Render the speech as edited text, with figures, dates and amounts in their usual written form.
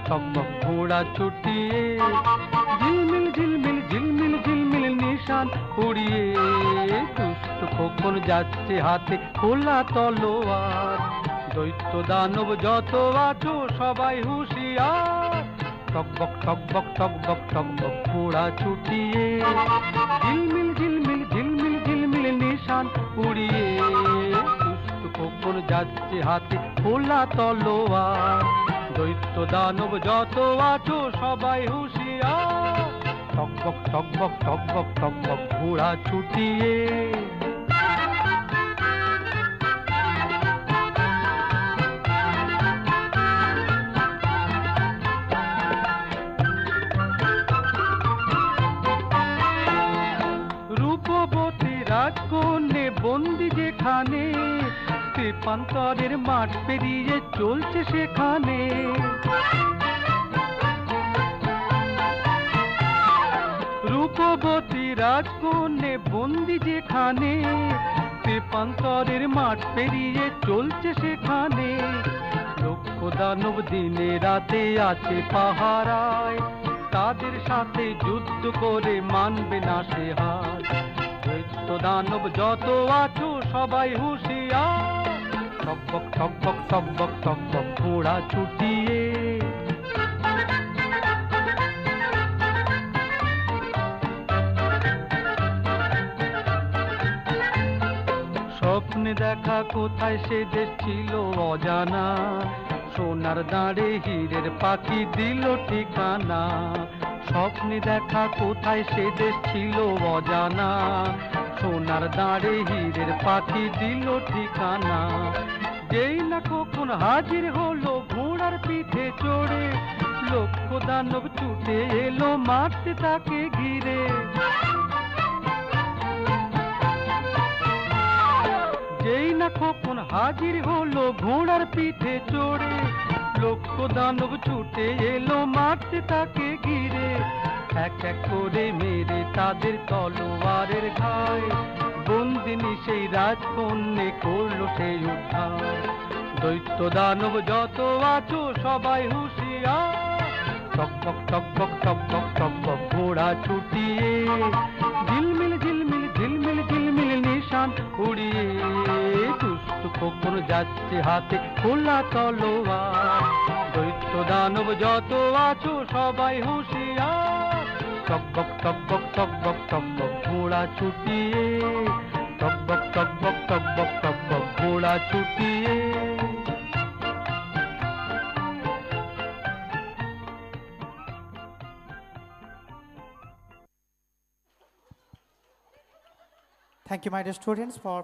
টকবক ঘোড়া ছুটিয়ে ঝিলমিল ঝিলমিল ঝিলমিল ঝিলমিল নিশান উড়িয়ে দুষ্ট খোকন যাচ্ছে হাতে খোলা তলোয়ার। দৈত্য দানব যত আছো সবাই হুঁশিয়ার। টকবক টকবক টকবক টকবক ঘোড়া ছুটিয়ে ঝিলমিল ঝিলমিল ঝিলমিল ঝিলমিল নিশান উড়িয়ে দুষ্ট খোকন যাচ্ছে হাতে খোলা তলোয়ার। দৈত্য দানব যত আছো সবাই হুঁশিয়ার। টকবক টকবক টকবক টকবক ঘোড়া ছুটিয়ে। রূপবতী রাজকন্যে বন্দি যেখানে, তেপান্তরের মাঠ পেরিয়ে চলছে সেখানে। রূপবতী রাজকন্যে বন্দি যেখানে, তেপান্তরের মাঠ পেরিয়ে চলছে সেখানে। লক্ষ দানব দিনে রাতে আছে পাহারায়, তাদের সাথে যুদ্ধ করে মানবে না সে হার। দৈত্য দানব যত আছো সবাই হুঁশিয়ার। টকবক টকবক টকবক টকবক ঘোড়া ছুটিয়ে। স্বপ্নে দেখা কোথায় সে দেশ ছিল অজানা, সোনার দাঁড়ে হীরের পাখি দিল ঠিকানা। স্বপ্নে দেখা কোথায় সে দেশ ছিল অজানা, সোনার দাঁড়ে হীরের পাখি দিল ঠিকানা। যেই না কখন হাজির হলো ঘোড়ার পিঠে চড়ে, লক্ষ দানব ছুটে এলো মারতে তাকে ঘিরে। যেই না কখন হাজির হলো ঘোড়ার পিঠে চড়ে, লক্ষ দানব ছুটে এলো মারতে তাকে ঘিরে। এক এক করে মেরে তাদের তলোয়ারের ঘায়, বন্দিনী সেই রাজকন্যে করলো সেই উদ্ধার। দৈত্য দানব যত আছো সবাই হুঁশিয়ার। টকবক টকবক টকবক টকবক ঘোড়া ছুটিয়ে ঝিলমিল ঝিলমিল ঝিলমিল ঝিলমিল নিশান উড়িয়ে দুষ্ট খোকন যাচ্ছে হাতে খোলা তলোয়ার। দৈত্য দানব যত আছো সবাই হুঁশিয়ার। টকবক টকবক টকবক টকবক ঘোড়া ছুটিয়ে, টকবক টকবক টকবক টকবক ঘোড়া ছুটিয়ে। Thank you, my dear students, for